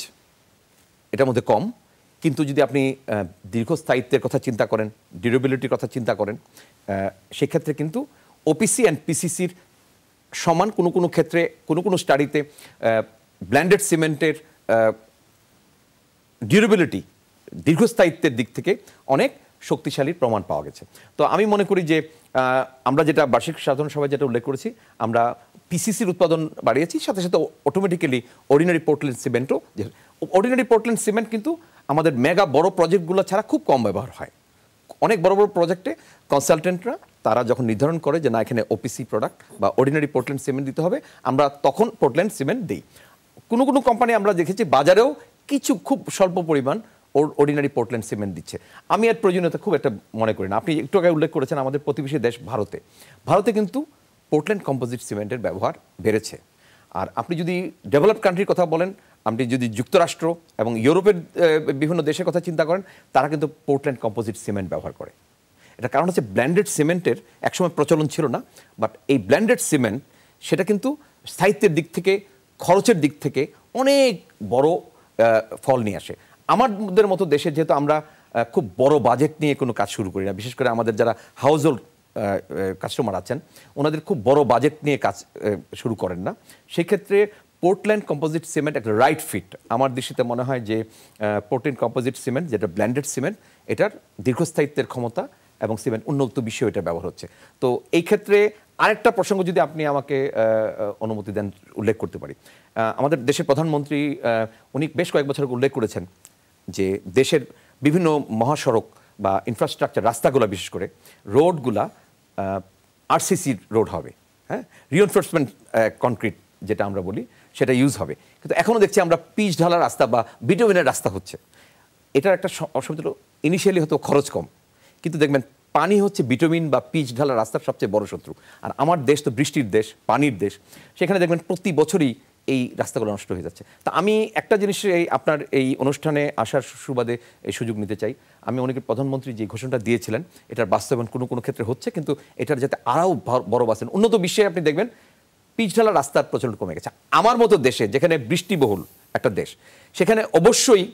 এটার মধ্যে কম, কিন্তু যদি আপনি দীর্ঘস্থায়িত্বের কথা চিন্তা করেন, ডিউরেবিলিটির কথা চিন্তা করেন, সেক্ষেত্রে কিন্তু ওপিসি অ্যান্ড পিসিসির সমান কোনো ক্ষেত্রে কোনো স্টাডিতে ব্ল্যান্ডেড সিমেন্টের ডিউরেবিলিটি, দীর্ঘস্থায়িত্বের দিক থেকে অনেক শক্তিশালী প্রমাণ পাওয়া গেছে। তো আমি মনে করি যে আমরা যেটা বার্ষিক সাধারণ সভায় যেটা উল্লেখ করেছি, আমরা পিসিসির উৎপাদন বাড়িয়েছি, সাথে সাথে অটোমেটিক্যালি অর্ডিনারি পোর্টল্যান্ড সিমেন্টও। অর্ডিনারি পোর্টল্যান্ড সিমেন্ট কিন্তু আমাদের মেগা বড় প্রজেক্টগুলো ছাড়া খুব কম ব্যবহার হয়। অনেক বড় বড় প্রজেক্টে কনসালটেন্টরা তারা যখন নির্ধারণ করে যে না এখানে ওপিসি প্রোডাক্ট বা অর্ডিনারি পোর্টল্যান্ড সিমেন্ট দিতে হবে, আমরা তখন পোর্টল্যান্ড সিমেন্ট দিই। কোনো কোম্পানি আমরা দেখেছি বাজারেও কিছু খুব স্বল্প পরিমাণ অর্ডিনারি পোর্টল্যান্ড সিমেন্ট দিচ্ছে। আমি এর প্রয়োজনীয়তা খুব একটা মনে করি না। আপনি একটু আগে উল্লেখ করেছেন আমাদের প্রতিবেশী দেশ ভারতে কিন্তু পোর্টল্যান্ড কম্পোজিট সিমেন্টের ব্যবহার বেড়েছে। আর আপনি যদি ডেভেলপড কান্ট্রির কথা বলেন, আপনি যদি যুক্তরাষ্ট্র এবং ইউরোপের বিভিন্ন দেশের কথা চিন্তা করেন, তারা কিন্তু পোর্টল্যান্ড কম্পোজিট সিমেন্ট ব্যবহার করে। এটা কারণ হচ্ছে ব্ল্যান্ডেড সিমেন্টের একসময় প্রচলন ছিল না, বাট এই ব্ল্যান্ডেড সিমেন্ট সেটা কিন্তু স্থায়িত্বের দিক থেকে, খরচের দিক থেকে অনেক বড় ফল নিয়ে আসে। আমাদের মতো দেশে যেহেতু আমরা খুব বড় বাজেট নিয়ে কোনো কাজ শুরু করি না, বিশেষ করে আমাদের যারা হাউস হোল্ড কাস্টমার আছেন ওনাদের খুব বড় বাজেট নিয়ে কাজ শুরু করেন না, সেক্ষেত্রে পোর্টল্যান্ড কম্পোজিট সিমেন্ট একটা রাইট ফিট। আমার দৃষ্টিতে মনে হয় যে পোর্টল্যান্ড কম্পোজিট সিমেন্ট যেটা ব্ল্যান্ডেড সিমেন্ট, এটার দীর্ঘস্থায়িত্বের ক্ষমতা এবং সিমেন্ট উন্নত বিষয় এটা ব্যবহার হচ্ছে। তো এই ক্ষেত্রে আরেকটা প্রসঙ্গ যদি আপনি আমাকে অনুমতি দেন উল্লেখ করতে পারি, আমাদের দেশের প্রধানমন্ত্রী উনি বেশ কয়েক বছর উল্লেখ করেছেন যে দেশের বিভিন্ন মহাসড়ক বা ইনফ্রাস্ট্রাকচার, রাস্তাগুলো বিশেষ করে রোডগুলা আরসিসি রোড হবে, হ্যাঁ, রিএনফোর্সমেন্ট কনক্রিট যেটা আমরা বলি সেটা ইউজ হবে। কিন্তু এখনও দেখছি আমরা পিচ ঢালা রাস্তা বা বিটুমিনের রাস্তা হচ্ছে। এটার একটা অসুবিধা হলো ইনিশিয়ালি হয়তো খরচ কম, কিন্তু দেখবেন পানি হচ্ছে বিটুমিন বা পিচ ঢালা রাস্তার সবচেয়ে বড় শত্রু। আর আমার দেশ তো বৃষ্টির দেশ, পানির দেশ, সেখানে দেখবেন প্রতি বছরই এই রাস্তাগুলো নষ্ট হয়ে যাচ্ছে। তা আমি একটা জিনিস আপনার এই অনুষ্ঠানে আসার সুবাদে এই সুযোগ নিতে চাই। আমি অনেকের প্রধানমন্ত্রী যে ঘোষণাটা দিয়েছিলেন এটার বাস্তবায়ন কোনো ক্ষেত্রে হচ্ছে, কিন্তু এটার যাতে আরও বড় বাসেন উন্নত বিশ্বে আপনি দেখবেন পিচ ঢালা রাস্তার প্রচলন কমে গেছে। আমার মতো দেশে যেখানে বৃষ্টিবহুল একটা দেশ, সেখানে অবশ্যই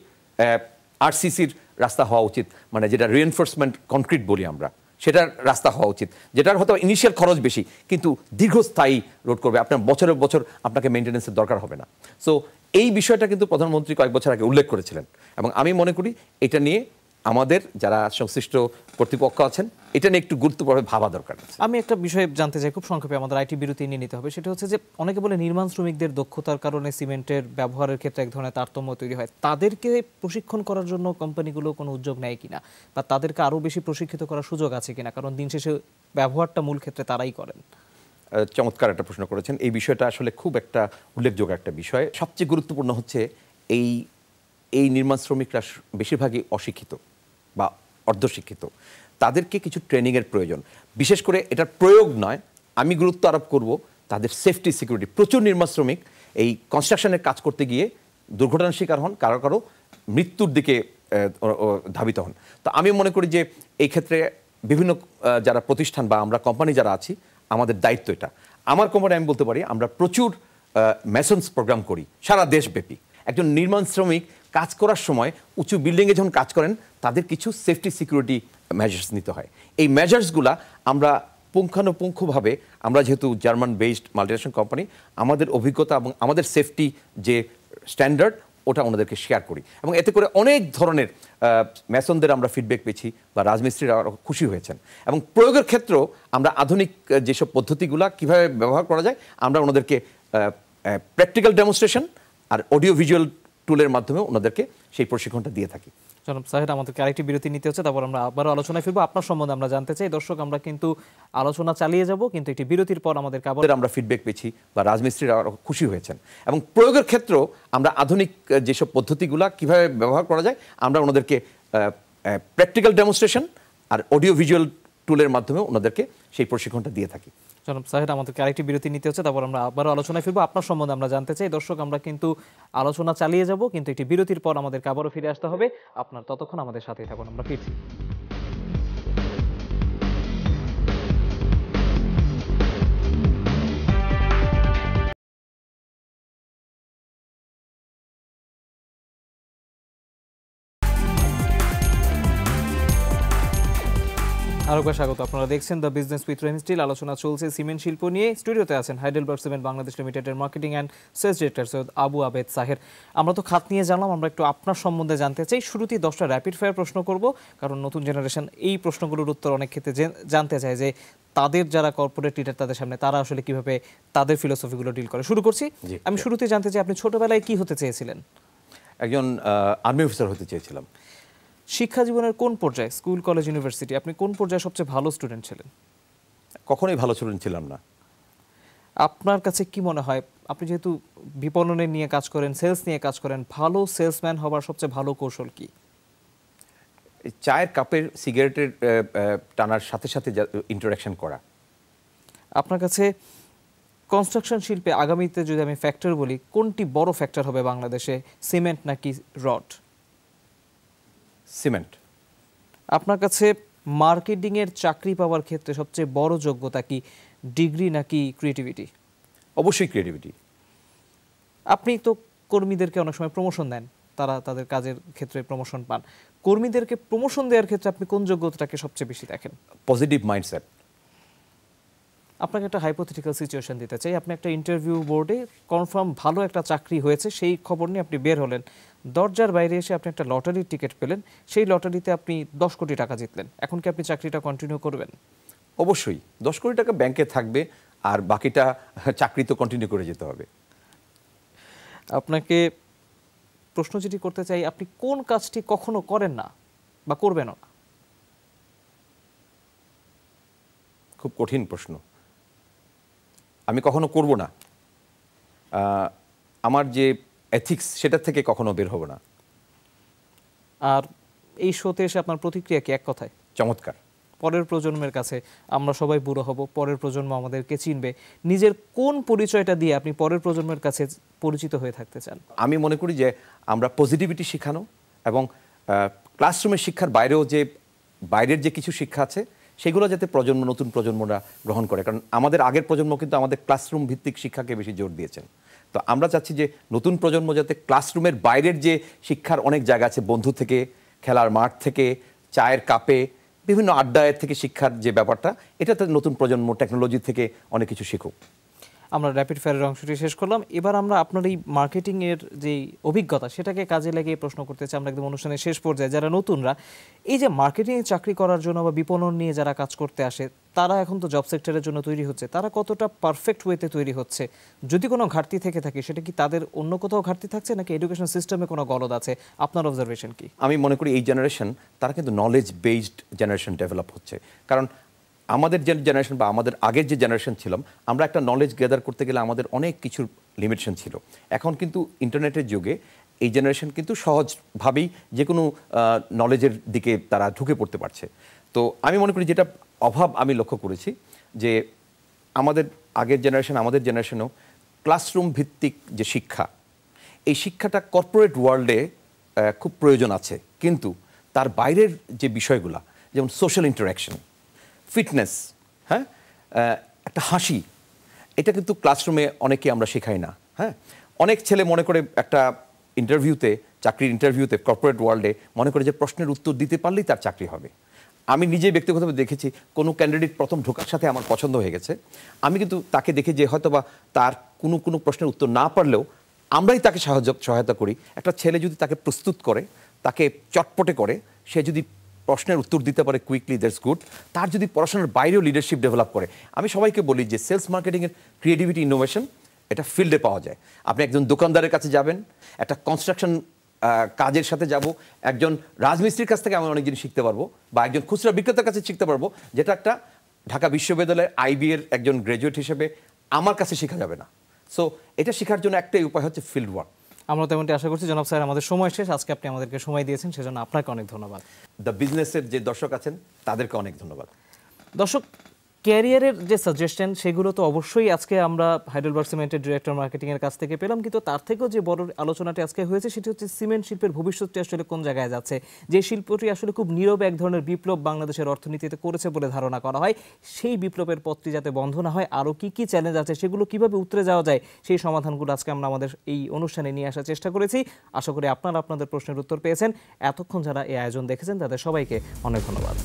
আরসিসির রাস্তা হওয়া উচিত, মানে যেটা রিএনফোর্সমেন্ট কনক্রিট বলি আমরা, সেটার রাস্তা হওয়া উচিত, যেটার হয়তো ইনিশিয়াল খরচ বেশি কিন্তু দীর্ঘস্থায়ী রোড করবে, আপনার বছরের বছর আপনাকে মেনটেন্যান্সের দরকার হবে না। সো এই বিষয়টা কিন্তু প্রধানমন্ত্রী কয়েক বছর আগে উল্লেখ করেছিলেন এবং আমি মনে করি এটা নিয়ে আমাদের যারা সংশ্লিষ্ট কর্তৃপক্ষ আছেন এটা নিয়ে একটু গুরুত্বপূর্ণ ভাবা দরকার। আমি একটা বিষয় জানতে চাই খুব সংক্ষেপে, আমাদের আইটি বিরতি নিয়ে নিতে হবে। সেটা হচ্ছে যে অনেকে বলে নির্মাণ শ্রমিকদের দক্ষতার কারণে সিমেন্টের ব্যবহারের ক্ষেত্রে এক ধরনের তারতম্য তৈরি হয়। তাদেরকে প্রশিক্ষণ করার জন্য কোম্পানিগুলো কোনো উদ্যোগ নেয় কিনা, বা তাদেরকে আরও বেশি প্রশিক্ষিত করার সুযোগ আছে কিনা? কারণ দিন শেষে ব্যবহারটা মূল ক্ষেত্রে তারাই করেন। চমৎকার একটা প্রশ্ন করেছেন। এই বিষয়টা আসলে খুব একটা উল্লেখযোগ্য একটা বিষয়। সবচেয়ে গুরুত্বপূর্ণ হচ্ছে এই নির্মাণ শ্রমিকরা বেশিরভাগই অশিক্ষিত বা অর্ধশিক্ষিত, তাদেরকে কিছু ট্রেনিংয়ের প্রয়োজন। বিশেষ করে এটার প্রয়োগ নয়, আমি গুরুত্ব আরোপ করব তাদের সেফটি সিকিউরিটি। প্রচুর নির্মাণ শ্রমিক এই কনস্ট্রাকশনের কাজ করতে গিয়ে দুর্ঘটনার শিকার হন, কারো মৃত্যুর দিকে ধাবিত হন। তো আমি মনে করি যে এই ক্ষেত্রে বিভিন্ন যারা প্রতিষ্ঠান বা আমরা কোম্পানি যারা আছি, আমাদের দায়িত্ব এটা। আমার কোম্পানি আমি বলতে পারি আমরা প্রচুর মেসন্স প্রোগ্রাম করি সারা দেশব্যাপী। একজন নির্মাণ শ্রমিক কাজ করার সময় উঁচু বিল্ডিংয়ে যখন কাজ করেন তাদের কিছু সেফটি সিকিউরিটি মেজার্স নিতে হয়। এই মেজার্সগুলা আমরা পুঙ্খানুপুঙ্খভাবে, আমরা যেহেতু জার্মান বেসড মাল্টিনেশনাল কোম্পানি, আমাদের অভিজ্ঞতা এবং আমাদের সেফটি যে স্ট্যান্ডার্ড ওটা ওনাদেরকে শেয়ার করি এবং এতে করে অনেক ধরনের মেসনদের আমরা ফিডব্যাক পেয়েছি বা রাজমিস্ত্রিরা খুশি হয়েছেন এবং প্রয়োগের ক্ষেত্রেও আমরা আধুনিক যেসব পদ্ধতিগুলো কিভাবে ব্যবহার করা যায় আমরা ওনাদেরকে প্র্যাকটিক্যাল ডেমনস্ট্রেশন আর অডিও ভিজুয়াল টুলের মাধ্যমে ওনাদেরকে সেই প্রশিক্ষণটা দিয়ে থাকি। জনাব সাহেদ, আমাদেরকে আরেকটি বিরতি নিতে হচ্ছে, তারপর আমরা আবারও আলোচনায় ফিরবো। আপনার সম্বন্ধে আমরা জানতে চাই। দর্শক, আমরা কিন্তু আলোচনা চালিয়ে যাব, কিন্তু একটি বিরতির পর আমাদেরকে আবার আমরা ফিডব্যাক পেয়েছি বা রাজমিস্ত্রিরা খুশি হয়েছেন এবং প্রয়োগের ক্ষেত্রেও আমরা আধুনিক যেসব পদ্ধতিগুলো কিভাবে ব্যবহার করা যায় আমরা ওনাদেরকে প্র্যাকটিক্যাল ডেমনস্ট্রেশন আর অডিও ভিজুয়াল টুলের মাধ্যমে ওনাদেরকে সেই প্রশিক্ষণটা দিয়ে থাকি। জনাব সাহেদ, আমাদেরকে আরেকটি বিরতি নিতে হচ্ছে, তারপর আমরা আবারও আলোচনায় ফিরবো। আপনার সম্বন্ধে আমরা জানতে চাই। দর্শক, আমরা কিন্তু আলোচনা চালিয়ে যাব, কিন্তু একটি বিরতির পর আমাদেরকে আবারও ফিরে আসতে হবে। আপনার ততক্ষণ আমাদের সাথেই থাকুন, আমরা ফিরছি। আরেকবার স্বাগত। আপনারা দেখছেন the business with Rahim still. আলোচনা চলছে সিমেন্ট শিল্প নিয়ে। স্টুডিওতে আছেন হাইডেলবার্গ সিমেন্ট বাংলাদেশ লিমিটেডের marketing and sales director Syed Abu Abed Saher. আমরা তো খাত নিয়ে জানলাম, আমরা একটু আপনার সম্বন্ধে জানতে চাই। শুরুতেই 10টা র্যাপিড ফায়ার প্রশ্ন করব, কারণ নতুন জেনারেশন এই প্রশ্নগুলোর উত্তর অনেক ক্ষেত্রে জানতে চায় যে তাদের যারা কর্পোরেট লিডার তাদের সামনে তারা আসলে কিভাবে তাদের ফিলোসফিগুলো ডিল করে। শুরু করছি। আমি শুরুতেই জানতে চাই, আপনি ছোটবেলায় কি হতে চেয়েছিলেন? একজন আর্মি অফিসার হতে চেয়েছিলাম। শিক্ষা জীবনের কোন পর্যায়ে, স্কুল, কলেজ, ইউনিভার্সিটি, আপনি কোন পর্যায়ে সবচেয়ে ভালো স্টুডেন্ট ছিলেন? কখনোই ভালো স্টুডেন্ট ছিলাম না। আপনার কাছে কি মনে হয়, আপনি যেহেতু বিপণনের নিয়ে কাজ করেন, সেলস নিয়ে কাজ করেন, ভালো সেলসম্যান হবার সবচেয়ে ভালো কৌশল কি? চায়ের কাপের সিগারেটের টানার সাথে সাথে ইন্টারাকশন করা। আপনার কাছে কনস্ট্রাকশন শিল্পে আগামীতে যদি আমি ফ্যাক্টর বলি, কোনটি বড় ফ্যাক্টর হবে বাংলাদেশে, সিমেন্ট নাকি রড? সিমেন্ট। আপনার কাছে মার্কেটিংয়ের চাকরি পাওয়ার ক্ষেত্রে সবচেয়ে বড় যোগ্যতা কি, ডিগ্রি নাকি ক্রিয়েটিভিটি? অবশ্যই ক্রিয়েটিভিটি। আপনি তো কর্মীদেরকে অনেক সময় প্রমোশন দেন, তারা তাদের কাজের ক্ষেত্রে প্রমোশন পান। কর্মীদেরকে প্রমোশন দেওয়ার ক্ষেত্রে আপনি কোন যোগ্যতাটাকে সবচেয়ে বেশি দেখেন? Positive mindset. আপনাকে একটা হাইপোথেটিক্যাল সিচুয়েশন দিতে চাই। আপনি একটা ইন্টারভিউ বোর্ডে কনফার্ম ভালো একটা চাকরি হয়েছে, সেই খবর নিয়ে আপনি বের হলেন। দরজার বাইরে এসে আপনি একটা লটারির টিকিট পেলেন, সেই লটারিতে আপনি 10 কোটি টাকা জিতলেন। এখন কি আপনি চাকরিটা কন্টিনিউ করবেন? অবশ্যই 10 কোটি টাকা ব্যাংকে থাকবে, আর বাকিটা চাকরি তো কন্টিনিউ করে যেতে হবে। আপনাকে প্রশ্ন যেটি করতে চাই, আপনি কোন কাজটি কখনো করেন না বা করবেন না? খুব কঠিন প্রশ্ন। আমি কখনো করব না, আমার যে এথিক্স সেটা থেকে কখনো বের হব না। আর এই শোতে এসে আপনার প্রতিক্রিয়া কি এক কথায়? চমৎকার। পরের প্রজন্মের কাছে আমরা সবাই বুড়ো হব, পরের প্রজন্ম আমাদেরকে চিনবে, নিজের কোন পরিচয়টা দিয়ে আপনি পরের প্রজন্মের কাছে পরিচিত হয়ে থাকতে চান? আমি মনে করি যে আমরা পজিটিভিটি শেখানো এবং ক্লাসরুমের শিক্ষার বাইরেও যে বাইরের যে কিছু শিক্ষা আছে সেগুলো যাতে নতুন প্রজন্মরা গ্রহণ করে, কারণ আমাদের আগের প্রজন্ম কিন্তু আমাদের ক্লাসরুম ভিত্তিক শিক্ষাকে বেশি জোর দিয়েছেন। তো আমরা চাচ্ছি যে নতুন প্রজন্ম যাতে ক্লাসরুমের বাইরের যে শিক্ষার অনেক জায়গা আছে, বন্ধু থেকে, খেলার মাঠ থেকে, চায়ের কাপে, বিভিন্ন আড্ডায়ের থেকে শিক্ষার যে ব্যাপারটা, এটাতে নতুন প্রজন্ম টেকনোলজি থেকে অনেক কিছু শিখুক। আমরা র্যাপিড ফায়ারের অংশটি শেষ করলাম। এবার আমরা আপনার এই মার্কেটিংয়ের যে অভিজ্ঞতা সেটাকে কাজে লাগিয়ে প্রশ্ন করতে চাই। আমরা একদম অনুষ্ঠানের শেষ পর্যায়ে, যারা নতুনরা এই যে মার্কেটিংয়ে চাকরি করার জন্য বা বিপণন নিয়ে যারা কাজ করতে আসে, তারা এখন তো জব সেক্টরের জন্য তৈরি হচ্ছে, তারা কতটা পারফেক্ট ওয়েতে তৈরি হচ্ছে? যদি কোনো ঘাটতি থেকে থাকে, সেটা কি তাদের অন্য কোথাও ঘাটতি থাকছে নাকি এডুকেশন সিস্টেমে কোনো গলদ আছে? আপনার অবজারভেশন কি? আমি মনে করি এই জেনারেশন তারা কিন্তু নলেজ বেসড জেনারেশন ডেভেলপ হচ্ছে, কারণ আমাদের যে জেনারেশন বা আমাদের আগের যে জেনারেশন ছিলাম, আমরা একটা নলেজ গ্যাদার করতে গেলে আমাদের অনেক কিছুর লিমিটেশন ছিল। এখন কিন্তু ইন্টারনেটের যুগে এই জেনারেশন কিন্তু সহজভাবেই যে কোনো নলেজের দিকে তারা ঢুকে পড়তে পারছে। তো আমি মনে করি যেটা অভাব আমি লক্ষ্য করেছি যে আমাদের আগের জেনারেশন, আমাদের জেনারেশনেও ক্লাসরুম ভিত্তিক যে শিক্ষা, এই শিক্ষাটা কর্পোরেট ওয়ার্ল্ডে খুব প্রয়োজন আছে, কিন্তু তার বাইরের যে বিষয়গুলো, যেমন সোশ্যাল ইন্টারাকশন, ফিটনেস, হ্যাঁ, একটা হাসি, এটা কিন্তু ক্লাসরুমে অনেকে আমরা শেখাই না। হ্যাঁ, অনেক ছেলে মনে করে একটা ইন্টারভিউতে, চাকরির ইন্টারভিউতে কর্পোরেট ওয়ার্ল্ডে মনে করে যে প্রশ্নের উত্তর দিতে পারলেই তার চাকরি হবে। আমি নিজে ব্যক্তিগতভাবে দেখেছি কোনো ক্যান্ডিডেট প্রথম ঢোকার সাথে আমার পছন্দ হয়ে গেছে, আমি কিন্তু তাকে দেখে যে হয়তো বা তার কোনো প্রশ্নের উত্তর না পারলেও আমরাই তাকে সহায়তা করি। একটা ছেলে যদি তাকে প্রস্তুত করে, তাকে চটপটে করে, সে যদি প্রশ্নের উত্তর দিতে পারে কুইকলি, দ্যাটস গুড। তার যদি পড়াশোনার বাইরেও লিডারশিপ ডেভেলপ করে, আমি সবাইকে বলি যে সেলস মার্কেটিংয়ের ক্রিয়েটিভিটি, ইনোভেশন এটা ফিল্ডে পাওয়া যায়। আপনি একজন দোকানদারের কাছে যাবেন, একটা কনস্ট্রাকশন কাজের সাথে যাব, একজন রাজমিস্ত্রির কাছ থেকে আমি অনেক জিনিস শিখতে পারবো, বা একজন খুচরা বিক্রেতার কাছে শিখতে পারবো, যেটা একটা ঢাকা বিশ্ববিদ্যালয়ের আইবি এর একজন গ্র্যাজুয়েট হিসেবে আমার কাছে শেখা যাবে না। সো এটা শেখার জন্য একটাই উপায় হচ্ছে ফিল্ড ওয়ার্ক। আমরা তেমনটি আশা করছি। জনাব স্যার, আমাদের সময় শেষ। আজকে আপনি আমাদেরকে সময় দিয়েছেন, সেজন্য আপনাকে অনেক ধন্যবাদ। দ্য বিজনেসের যে দর্শক আছেন তাদেরকে অনেক ধন্যবাদ। দর্শক, ক্যারিয়ারের যে সাজেশন সেগুলো তো অবশ্যই আজকে আমরা হাইডেলবার্গ সিমেন্টের ডিরেক্টর মার্কেটিং এর কাছ থেকে পেলাম, কিন্তু তার থেকেও যে বড় আলোচনাটি আজকে হয়েছে সেটি হচ্ছে সিমেন্ট শিল্পের ভবিষ্যৎটি আসলে কোন জায়গায় যাচ্ছে। যে শিল্পটি আসলে খুব নীরবে এক ধরনের বিপ্লব বাংলাদেশের অর্থনীতিতে করেছে বলে ধারণা করা হয়, সেই বিপ্লবের পথটি যাতে বন্ধ না হয়, আরও কি কি চ্যালেঞ্জ আছে সেগুলো কিভাবে উতরে যাওয়া যায়, সেই সমাধানগুলো আজকে আমরা আমাদের এই অনুষ্ঠানে নিয়ে আসার চেষ্টা করেছি। আশা করি আপনারা আপনাদের প্রশ্নের উত্তর পেয়েছেন। এতক্ষণ যারা এই আয়োজন দেখেছেন তাদের সবাইকে অনেক ধন্যবাদ।